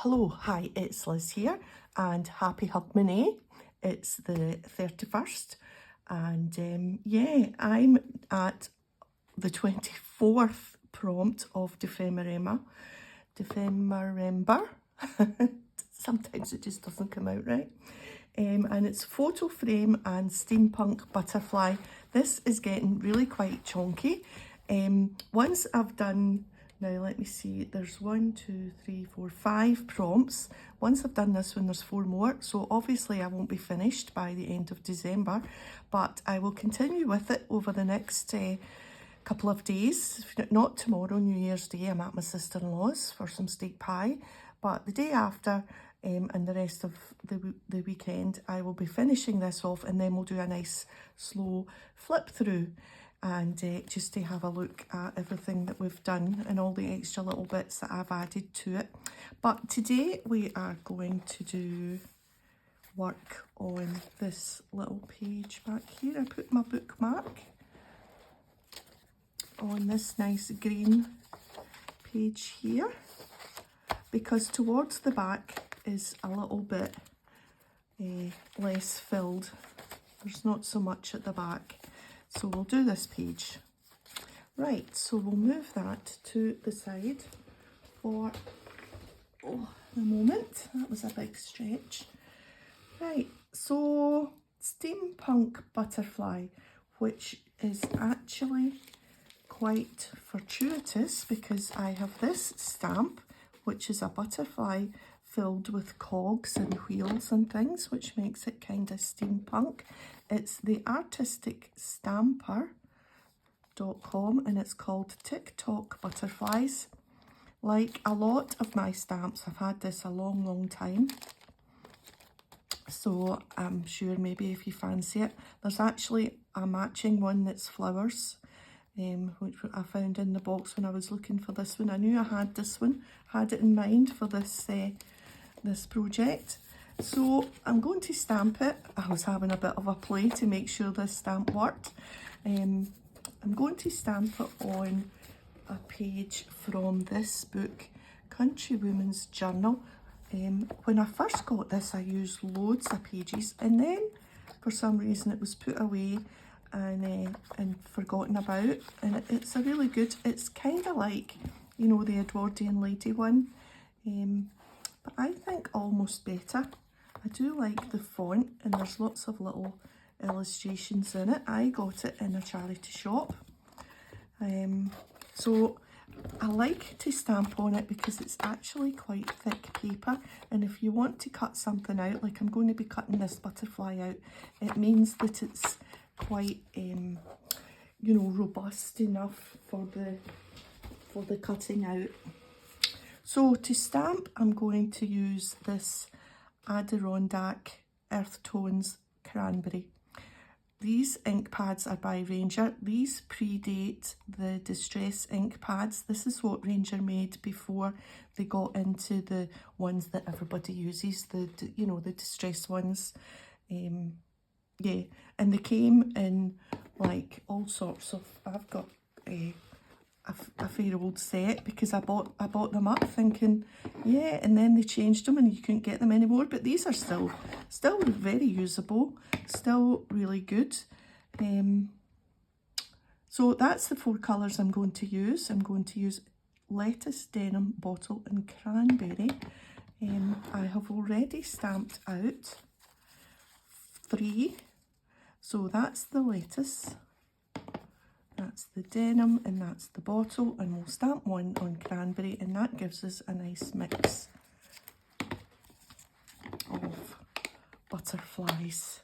Hello, hi, it's Liz here, and happy Hogmanay. It's the 31st, and yeah, I'm at the 24th prompt of Defemerember. Sometimes it just doesn't come out right. And it's photo frame and steampunk butterfly. This is getting really quite chonky. Once I've done, now let me see, there's 1, 2, 3, 4, 5 prompts. Once I've done this one, there's 4 more. So obviously I won't be finished by the end of December, but I will continue with it over the next couple of days. Not tomorrow, New Year's Day, I'm at my sister-in-law's for some steak pie, but the day after and the rest of the weekend, I will be finishing this off, and then we'll do a nice slow flip through and just to have a look at everything that we've done and all the extra little bits that I've added to it. But today we are going to do work on this little page back here. I put my bookmark on this nice green page here, because towards the back is a little bit less filled. There's not so much at the back, so we'll do this page. Right, so we'll move that to the side for a moment. That was a big stretch. Right, so Steampunk Butterfly, which is actually quite fortuitous because I have this stamp, which is a butterfly filled with cogs and wheels and things, which makes it kind of steampunk. It's the artistic.stamper.com, and it's called TikTok Butterflies. Like a lot of my stamps, I've had this a long time, so I'm sure maybe if you fancy it. There's actually a matching one that's flowers, which I found in the box when I was looking for this one. I knew I had this one, had it in mind for this this project. So I'm going to stamp it. I was having a bit of a play to make sure this stamp worked. I'm going to stamp it on a page from this book, Countrywoman's Journal. When I first got this, I used loads of pages, and then for some reason it was put away and forgotten about, and it's a really good, it's kind of like, you know, the Edwardian Lady one, but I think almost better. I do like the font, and there's lots of little illustrations in it. I got it in a charity shop, so I like to stamp on it because it's actually quite thick paper, and if you want to cut something out, like I'm going to be cutting this butterfly out, it means that it's quite you know, robust enough for the cutting out. So to stamp, I'm going to use this Adirondack Earth Tones Cranberry. These ink pads are by Ranger. These predate the Distress ink pads. This is what Ranger made before they got into the ones that everybody uses, the, you know, the Distress ones. Yeah, and they came in like all sorts of, I've got a fair old set because I bought them up thinking, yeah, and then they changed them and you couldn't get them anymore. But these are still very usable, still really good. So that's the 4 colours I'm going to use. I'm going to use lettuce, denim, bottle and cranberry. I have already stamped out 3. So that's the lettuce, that's the denim, and that's the bottle, and we'll stamp 1 on cranberry, and that gives us a nice mix of butterflies,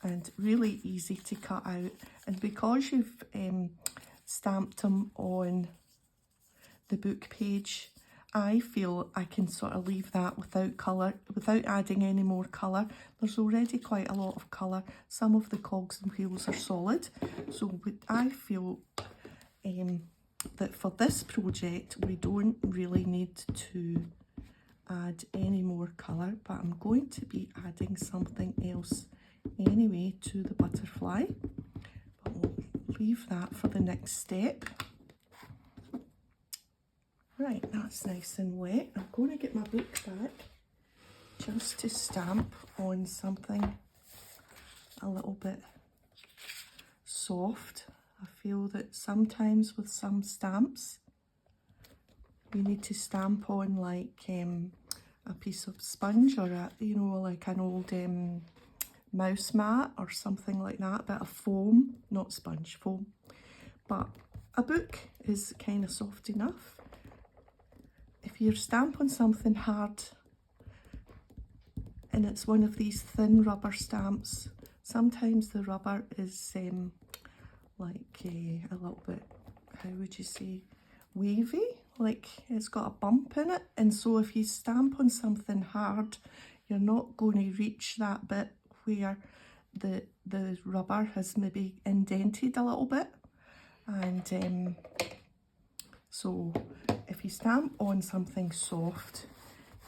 and really easy to cut out. And because you've stamped them on the book page, I feel I can sort of leave that without colour, without adding any more colour. There's already quite a lot of colour. Some of the cogs and wheels are solid. So I feel that for this project, we don't really need to add any more colour, but I'm going to be adding something else anyway to the butterfly. But we'll leave that for the next step. Right, that's nice and wet. I'm going to get my book back just to stamp on something a little bit soft. I feel that sometimes with some stamps you need to stamp on like a piece of sponge or a, you know, like an old mouse mat or something like that, a bit of foam, not sponge, foam. But a book is kind of soft enough. If you stamp on something hard and it's one of these thin rubber stamps, sometimes the rubber is like a little bit, how would you say, wavy, like it's got a bump in it, and so if you stamp on something hard, you're not going to reach that bit where the rubber has maybe indented a little bit. And so if you stamp on something soft,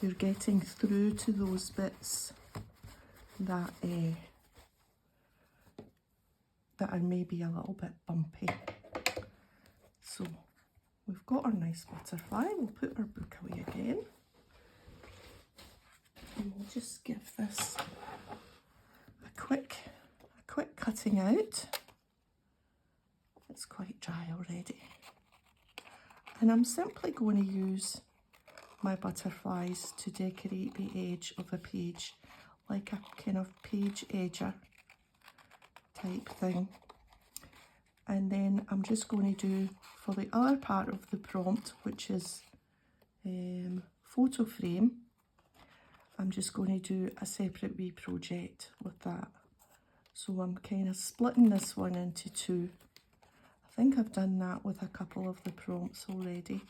you're getting through to those bits that that are maybe a little bit bumpy. So we've got our nice butterfly. We'll put our book away again. And we'll just give this a quick cutting out. It's quite dry already. And I'm simply going to use my butterflies to decorate the edge of a page, like a kind of page edger type thing. And then I'm just going to do, for the other part of the prompt, which is photo frame, I'm just going to do a separate wee project with that. So I'm kind of splitting this one into two. I think I've done that with a couple of the prompts already.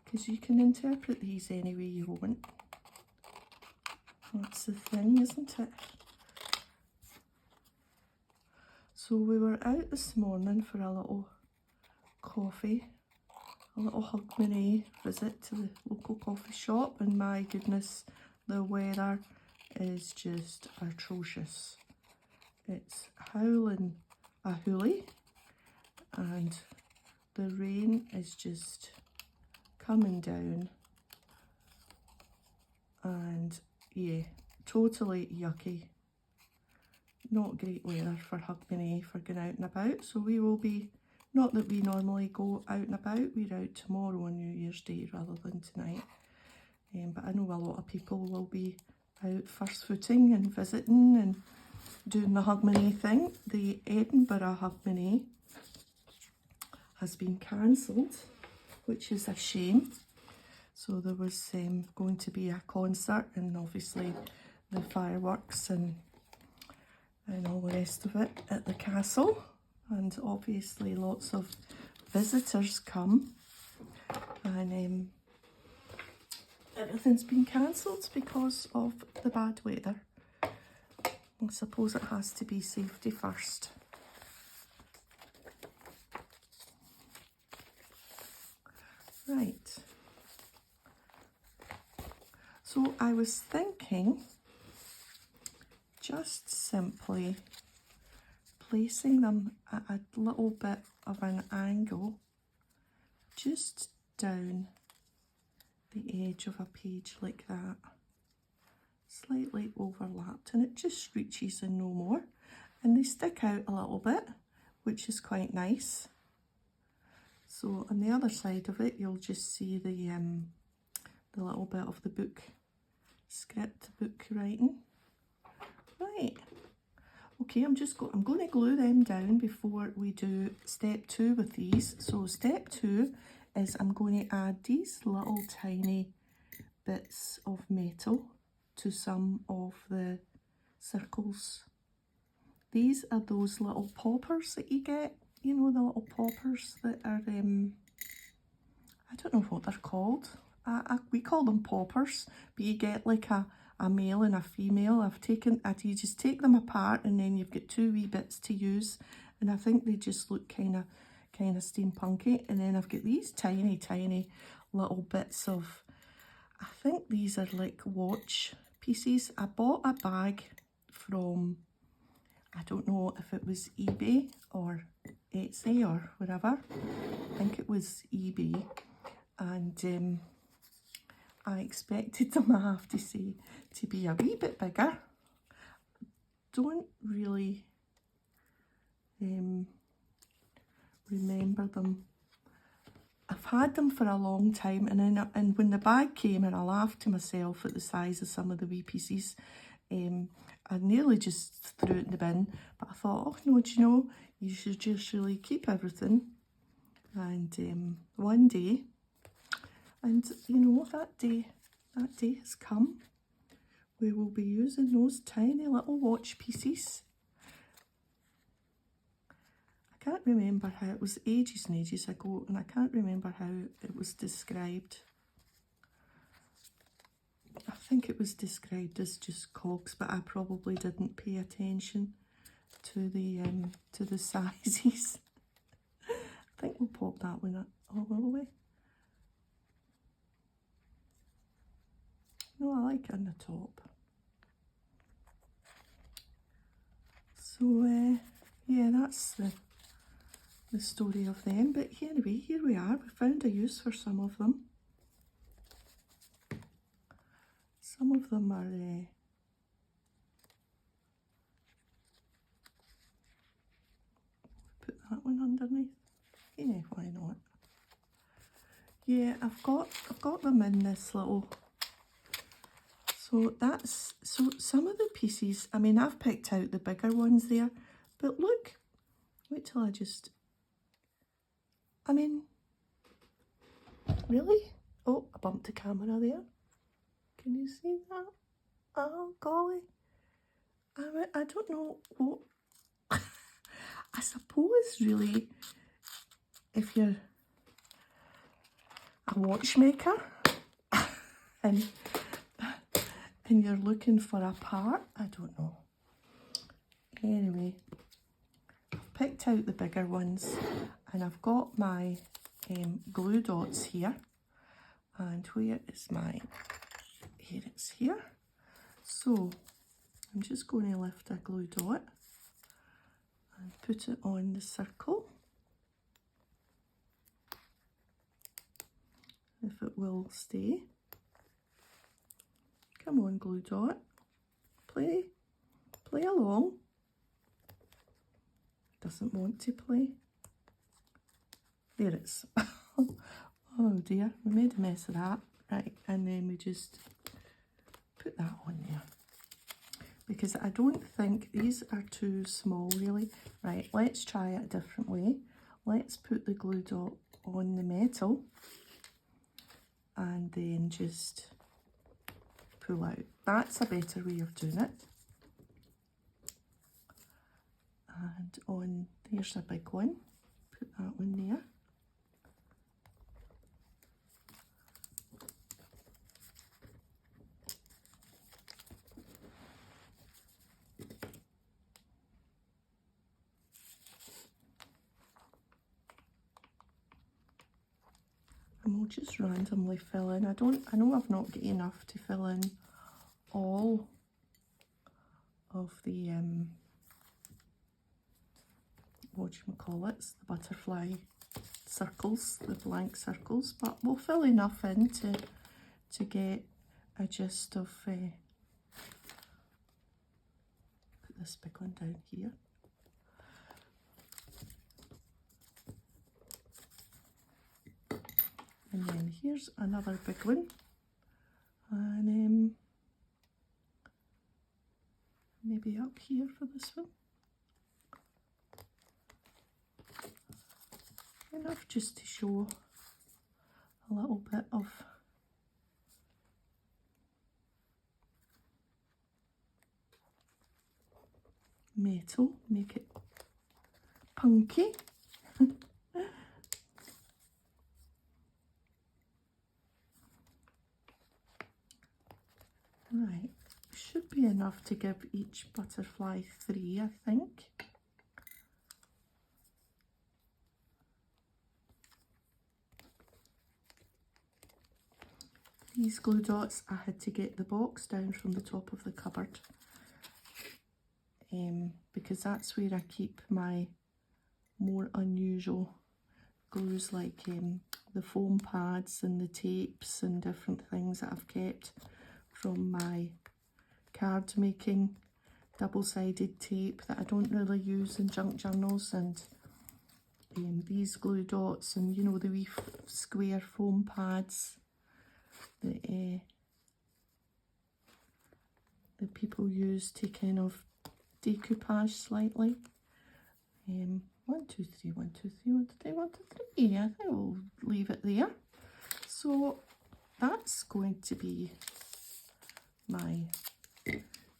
Because you can interpret these any way you want. That's the thing, isn't it? So we were out this morning for a little coffee, a little Hogmanay visit to the local coffee shop, and my goodness, the weather is just atrocious. It's howling a hoolie, and the rain is just coming down, and yeah, totally yucky. Not great weather for Hogmanay for going out and about. So we will be, not that we normally go out and about, we're out tomorrow on New Year's Day rather than tonight. But I know a lot of people will be out first footing and visiting and doing the Hogmanay thing. The Edinburgh Hogmanay has been cancelled, which is a shame. So there was going to be a concert and obviously the fireworks and all the rest of it at the castle, and obviously lots of visitors come, and everything's been cancelled because of the bad weather. I suppose it has to be safety first. Right, so I was thinking just simply placing them at a little bit of an angle just down the edge of a page like that, slightly overlapped, and it just reaches in no more, and they stick out a little bit, which is quite nice. So on the other side of it, you'll just see the little bit of the book script, book writing. Right, okay, I'm going to glue them down before we do step 2 with these. So step 2 is I'm going to add these little tiny bits of metal to some of the circles. These are those little poppers that you get, you know, the little poppers that are, I don't know what they're called. We call them poppers, but you get like a male and a female. You just take them apart and then you've got 2 wee bits to use, and I think they just look kind of steampunky. And then I've got these tiny little bits of, I think these are like watch pieces. I bought a bag from, I don't know if it was eBay or Etsy or wherever. I think it was eBay. And I expected them, I have to say, to be a wee bit bigger. Don't really remember them. I've had them for a long time, and when the bag came and I laughed to myself at the size of some of the wee pieces, I nearly just threw it in the bin, but I thought, oh no, do you know, you should just really keep everything. And one day, and you know, that day has come. We will be using those tiny little watch pieces. I can't remember how, it was ages and ages ago, and I can't remember how it was described. I think it was described as just cogs, but I probably didn't pay attention to the sizes. I think we'll pop that one all the way. No, I like it on the top. So yeah, that's the story of them. But anyway, here we are. We found a use for some of them. Some of them are put that one underneath. Yeah, why not? Yeah, I've got them in this little. So some of the pieces, I mean, I've picked out the bigger ones there, but look, wait till I mean, really? Oh, I bumped the camera there. Can you see that? Oh, golly. I don't know what, I suppose really, if you're a watchmaker and you're looking for a part, I don't know. Anyway, I've picked out the bigger ones, and I've got my glue dots here. And where is my, here it's here. So I'm just going to lift a glue dot and put it on the circle. If it will stay. Come on, glue dot. Play along. Doesn't want to play. There it is. Oh dear, we made a mess of that. Right, and then we just put that on there. Because I don't think these are too small really. Right, let's try it a different way. Let's put the glue dot on the metal and then just pull out. That's a better way of doing it. And on, there's a big one. Put that one there. And we'll just randomly fill in. I know I've not got enough to fill in all of the whatchamacallits, the butterfly circles, the blank circles, but we'll fill enough in to get a gist of put this big one down here. And then here's another big one, and maybe up here for this one. Enough just to show a little bit of metal, make it punky. Right, should be enough to give each butterfly 3, I think. These glue dots, I had to get the box down from the top of the cupboard because that's where I keep my more unusual glues, like the foam pads and the tapes and different things that I've kept from my card making double-sided tape that I don't really use in junk journals, and these glue dots, and you know, the wee square foam pads that people use to kind of decoupage slightly. 1, 2, 3, 1, 2, 3, 1, 2, 3, 1, 2, 3. I think we'll leave it there. So that's going to be my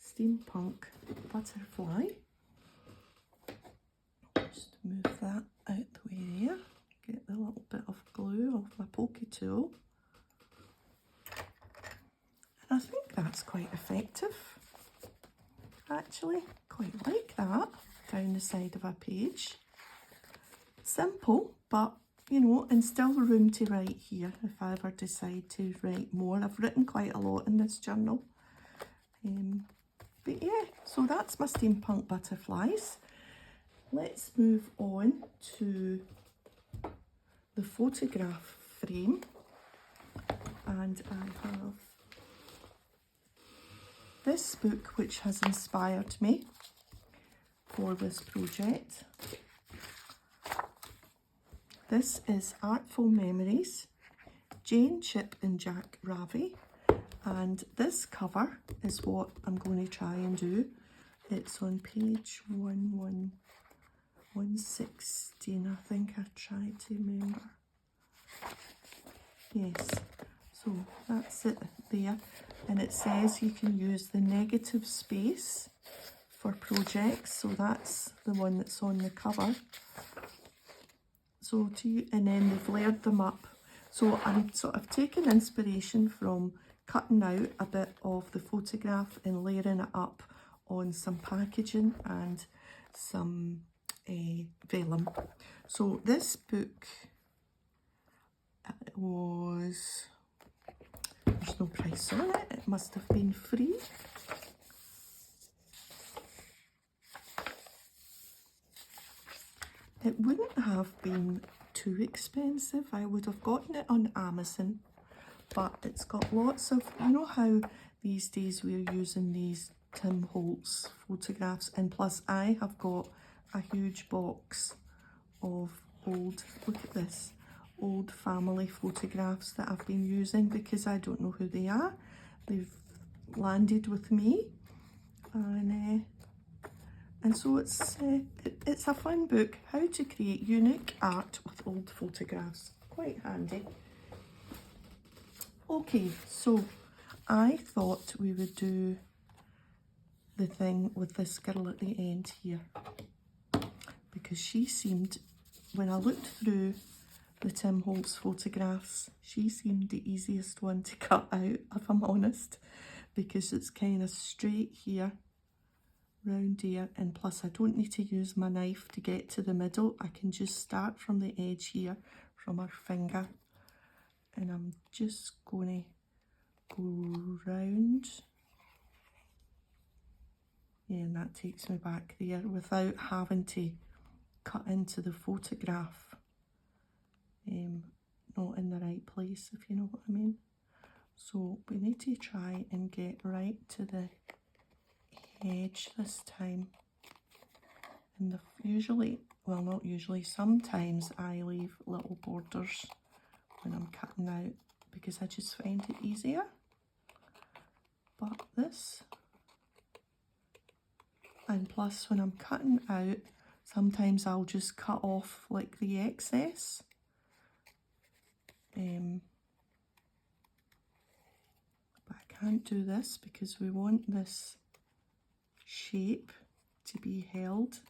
steampunk butterfly. Just move that out the way there. Get the little bit of glue off my pokey tool. And I think that's quite effective. Actually, quite like that down the side of a page. Simple, but you know, and still room to write here if I ever decide to write more. I've written quite a lot in this journal. But yeah, so that's my steampunk butterflies. Let's move on to the photograph frame. And I have this book which has inspired me for this project. This is Artful Memories, Jane, Chip and Jack Ravi, and this cover is what I'm going to try and do. It's on page 116, I think I tried to remember. Yes, so that's it there, and it says you can use the negative space for projects, so that's the one that's on the cover. So and then they've layered them up. So I'm sort of taking inspiration from cutting out a bit of the photograph and layering it up on some packaging and some vellum. So this book was, there's no price on it, it must have been free. It wouldn't have been too expensive. I would have gotten it on Amazon, but it's got lots of, you know how these days we're using these Tim Holtz photographs, and plus I have got a huge box of old, look at this, old family photographs that I've been using because I don't know who they are. They've landed with me, and so it's a fun book, How to Create Unique Art with Old Photographs. Quite handy. Okay, so I thought we would do the thing with this girl at the end here, because she seemed, when I looked through the Tim Holtz photographs, she seemed the easiest one to cut out, if I'm honest, because it's kind of straight here, round here, and plus I don't need to use my knife to get to the middle. I can just start from the edge here, from her finger, and I'm just going to go round. Yeah, and that takes me back there without having to cut into the photograph, not in the right place, if you know what I mean. So we need to try and get right to the edge this time, and usually, well, not usually, sometimes I leave little borders when I'm cutting out because I just find it easier. But this, and plus when I'm cutting out, sometimes I'll just cut off like the excess. But I can't do this because we want this shape to be held.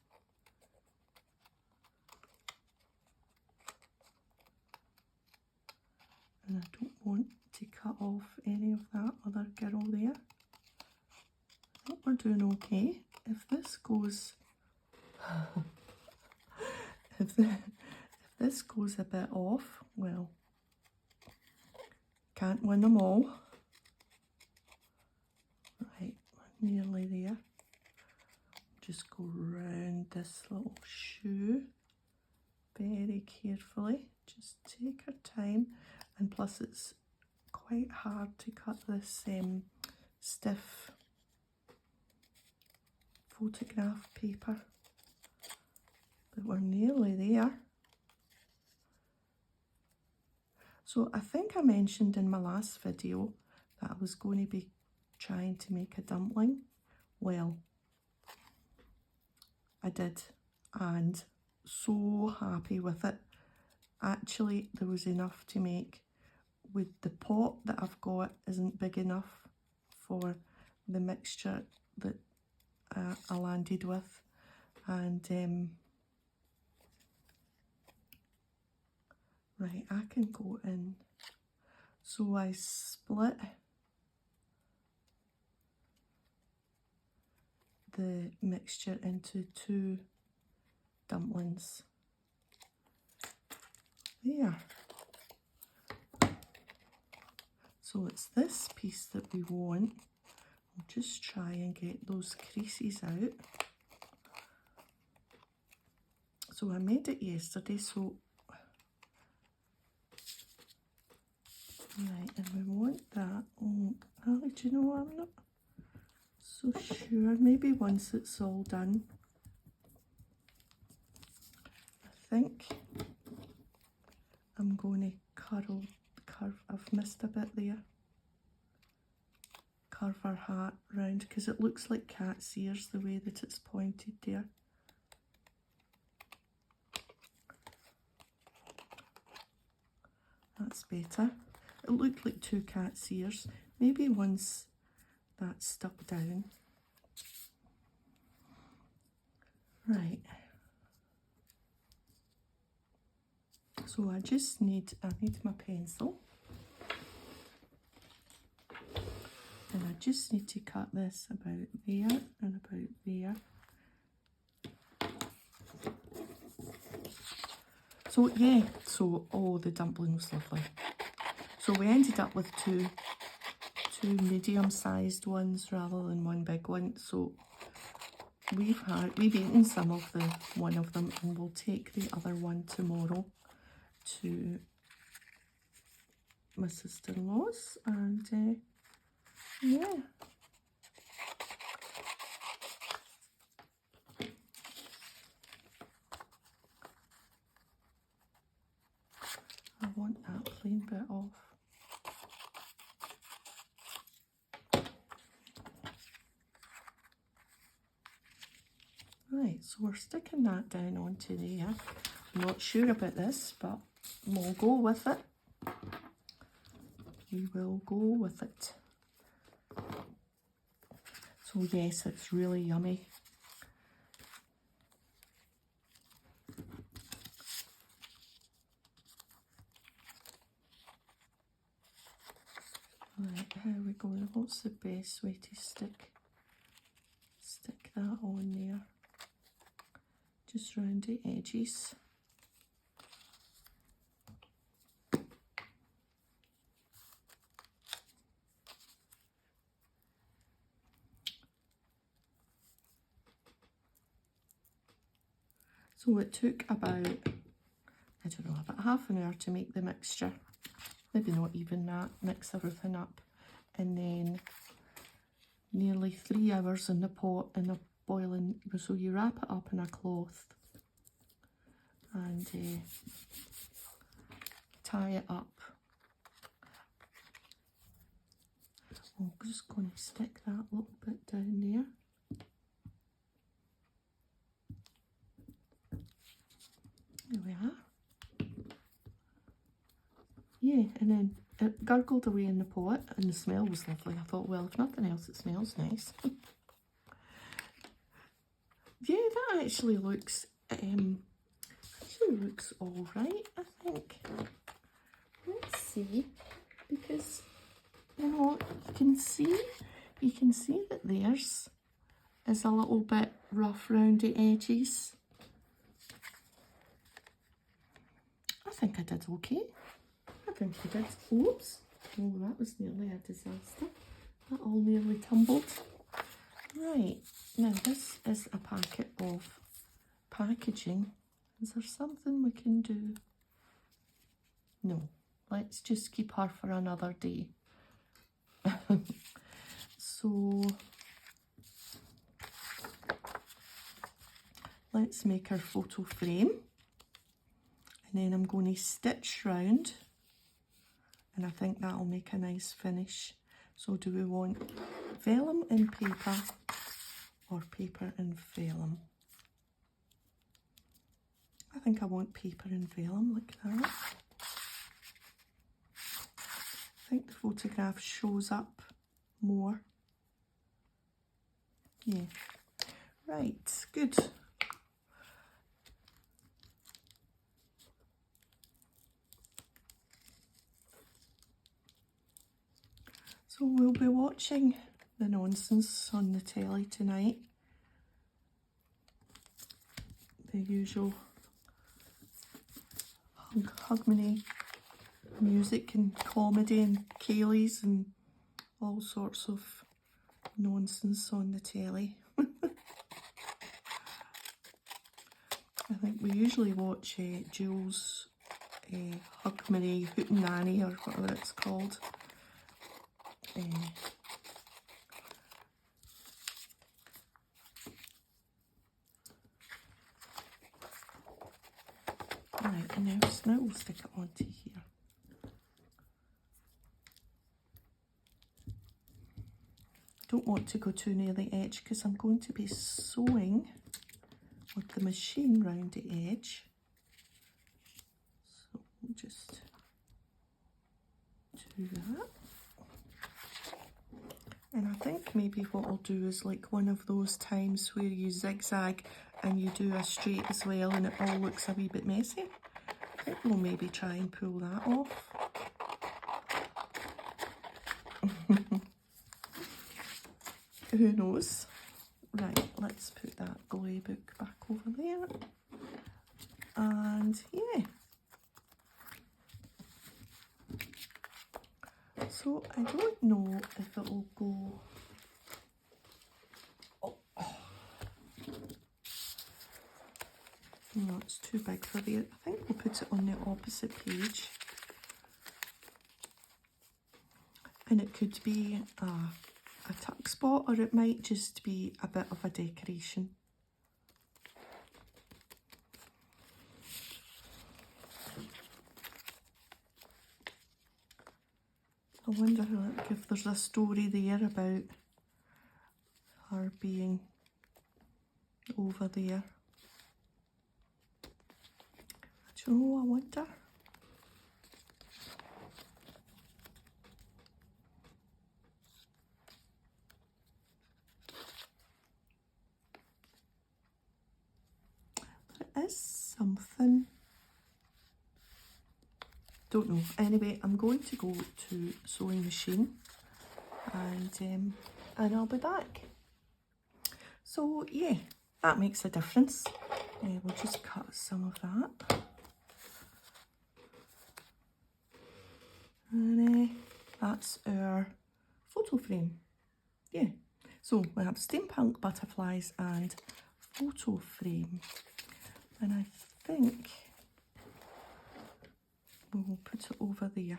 And I don't want to cut off any of that other girl there. I think we're doing okay. If this goes if this goes a bit off, well, can't win them all. Right, we're nearly there. Just go round this little shoe. very carefully. Just take our time, and plus it's quite hard to cut this stiff photograph paper, but we're nearly there. So I think I mentioned in my last video that I was going to be trying to make a dumpling. Well, I did, and so happy with it. Actually, there was enough to make. With the pot that I've got isn't big enough for the mixture that I landed with, and right, I can go in. So I split the mixture into 2 dumplings. There. So it's this piece that we want. I'll just try and get those creases out. So I made it yesterday, so right, and we want that. Oh, Ali, do you know what? I'm not so sure. Maybe once it's all done. I think I'm going to curve. I've missed a bit there. Curve our hat round because it looks like cat's ears the way that it's pointed there. That's better. It looked like 2 cat's ears. Maybe once that's stuck down. Right. So I need my pencil. And I just need to cut this about there and about there. So yeah, oh, the dumpling was lovely. So we ended up with two medium-sized ones rather than one big one. So we've eaten some of one of them, and we'll take the other one tomorrow to my sister-in-law's, and yeah. I want that plain bit off. Right, so we're sticking that down onto there. I'm not sure about this, but we'll go with it. We will go with it. So yes, it's really yummy. Right, how are we going? What's the best way to stick that on there? Just round the edges. So it took about, I don't know, about half an hour to make the mixture. Maybe not even that, mix everything up. And then nearly 3 hours in the pot in a boiling, so you wrap it up in a cloth and tie it up. I'm just going to stick that little bit down there. There we are. Yeah, and then it gurgled away in the pot and the smell was lovely. I thought, well, if nothing else, it smells nice. Yeah, that actually looks all right, I think. Let's see, because you know you can see that theirs is a little bit rough round the edges. I think I did okay. I think I did. Oops. Oh, that was nearly a disaster. That all nearly tumbled. Right. Now, this is a packet of packaging. Is there something we can do? No, let's just keep her for another day. So let's make our photo frame, and then I'm going to stitch round, and I think that'll make a nice finish. So do we want vellum and paper or paper and vellum? I think I want paper and vellum like that. I think the photograph shows up more. Yeah, right, good. So we'll be watching the nonsense on the telly tonight. The usual Hogmanay music and comedy and Kayleys and all sorts of nonsense on the telly. I think we usually watch Jules' Hogmanay Hootenanny or whatever it's called. Right, and now we'll stick it onto here. Don't want to go too near the edge because I'm going to be sewing with the machine round the edge. So we'll just do that. And I think maybe what I'll do is like one of those times where you zigzag and you do a straight as well and it all looks a wee bit messy. I think we'll maybe try and pull that off. Who knows? Right, let's put that glue book back over there. And yeah. So I don't know if it will go. Oh. No, it's too big for there. I think we'll put it on the opposite page. And it could be a tuck spot, or it might just be a bit of a decoration. I wonder if there's a story there about her being over there. I don't know, I wonder. There is something. Don't know. Anyway, I'm going to go to sewing machine and I'll be back. So yeah, that makes a difference. We'll just cut some of that. And that's our photo frame. Yeah. So we have steampunk butterflies and photo frame. And I think we'll put it over there.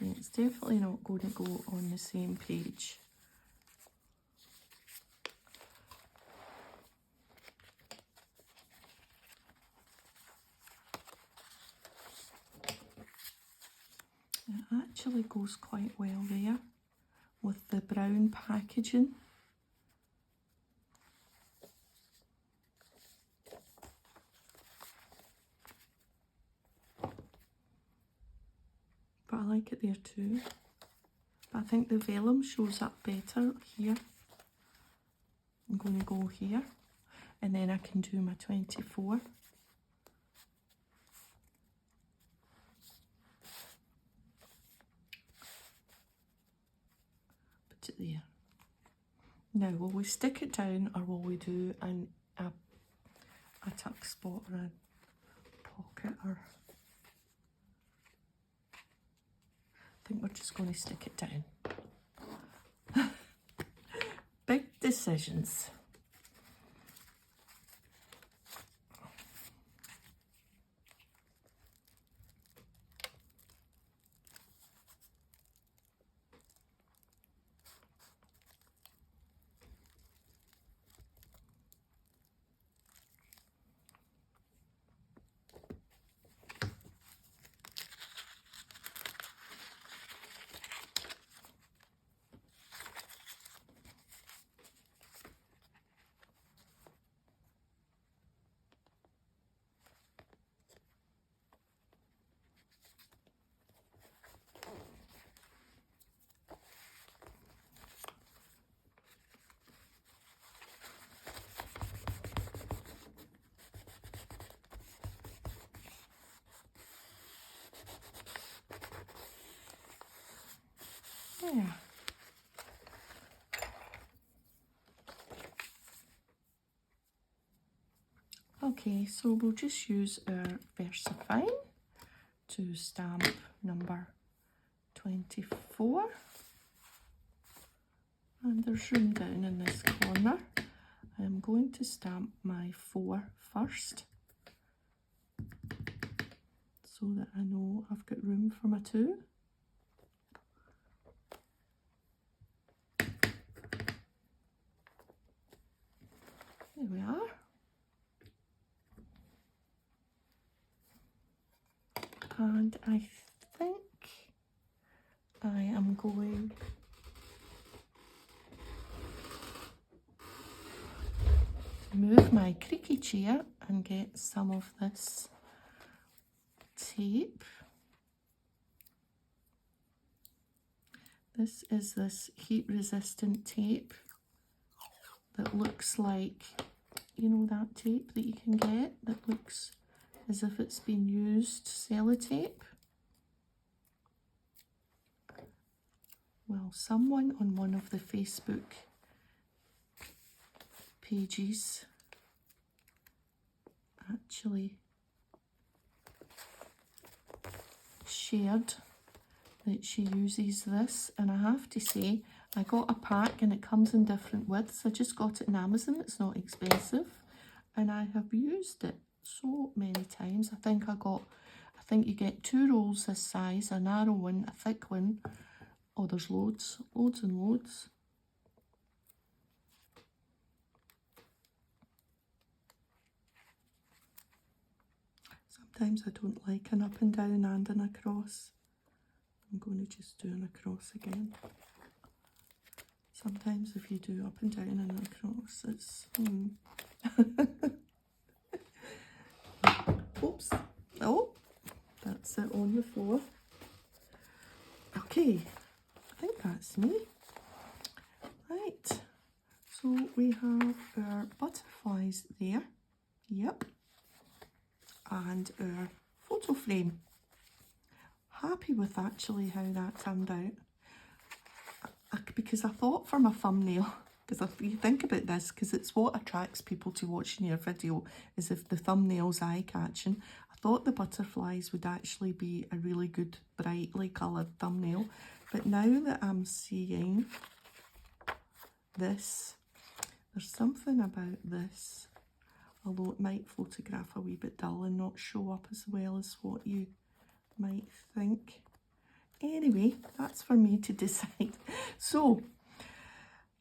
And it's definitely not going to go on the same page. It actually goes quite well there with the brown packaging. But I like it there too. But I think the vellum shows up better here. I'm going to go here and then I can do my 24. Put it there. Now, will we stick it down or will we do a tuck spot or a pocket? Or think we're just going to stick it down. Big decisions. Yeah. Okay, so we'll just use our VersaFine to stamp number 24. And there's room down in this corner. I'm going to stamp my 4 first, so that I know I've got room for my 2. There we are. And I think I am going to move my creaky chair and get some of this tape. This is this heat resistant tape that looks like, you know, that tape that you can get that looks as if it's been used, sellotape. Well, someone on one of the Facebook pages actually shared that she uses this, and I have to say, I got a pack and it comes in different widths. I just got it on Amazon, it's not expensive, and I have used it so many times. I think you get 2 rolls this size, a narrow one, a thick one. Oh, there's loads and loads. Sometimes I don't like an up and down and an across. I'm going to just do an across again. Sometimes if you do up and down and across, it's... Oops. Oh, that's it on the floor. Okay, I think that's me. Right, so we have our butterflies there. Yep. And our photo frame. Happy with actually how that turned out. Because I thought for my thumbnail, because if you think about this, because it's what attracts people to watching your video, is if the thumbnail's eye-catching. I thought the butterflies would actually be a really good, brightly coloured thumbnail. But now that I'm seeing this, there's something about this, although it might photograph a wee bit dull and not show up as well as what you might think. Anyway, that's for me to decide. So,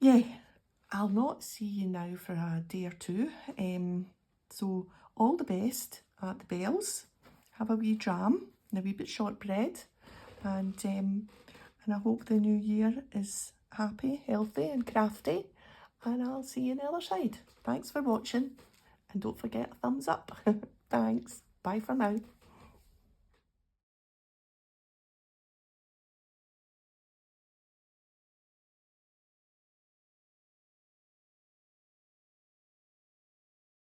yeah, I'll not see you now for a day or two. So, all the best at the bells. Have a wee dram and a wee bit shortbread. And I hope the new year is happy, healthy and crafty. And I'll see you on the other side. Thanks for watching. And don't forget a thumbs up. Thanks. Bye for now.